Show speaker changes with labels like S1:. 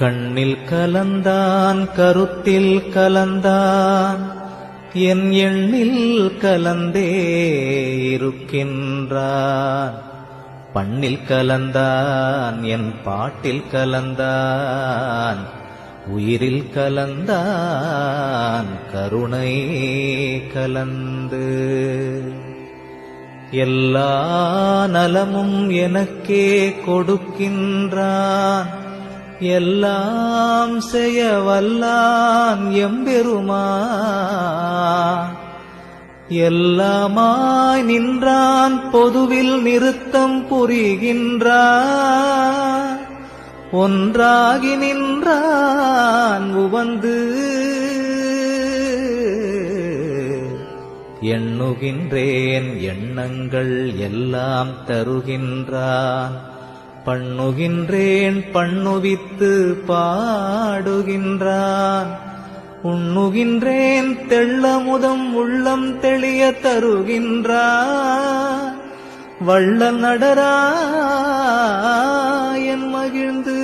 S1: கண்ணில் கலந்தான் கருத்தில் கலந்தான் என் எண்ணில் கலந்தே இருக்கின்றான். பண்ணில் கலந்தான் என் பாட்டில் கலந்தான் உயிரில் கலந்தான் கருணை கலந்து. எல்லா நலமும் எனக்கே கொடுக்கின்றான் எல்லாம் செய்ய வல்லான் எம்பெருமான். எல்லாமாய் நின்றான் பொதுவில் நிறுத்தம் புரிகின்றான். ஒன்றாகி நின்றான் உவந்து எண்ணுகின்றேன் எண்ணங்கள் எல்லாம் தருகின்றான். பண்ணுகின்றேன் பண்ணுவித்து பாடுகின்றான். உண்ணுகின்றேன் தெள்ளமுதம் உள்ளம் தெளிய தருகின்றான். வள்ளல் நடராயன் மகிழ்ந்து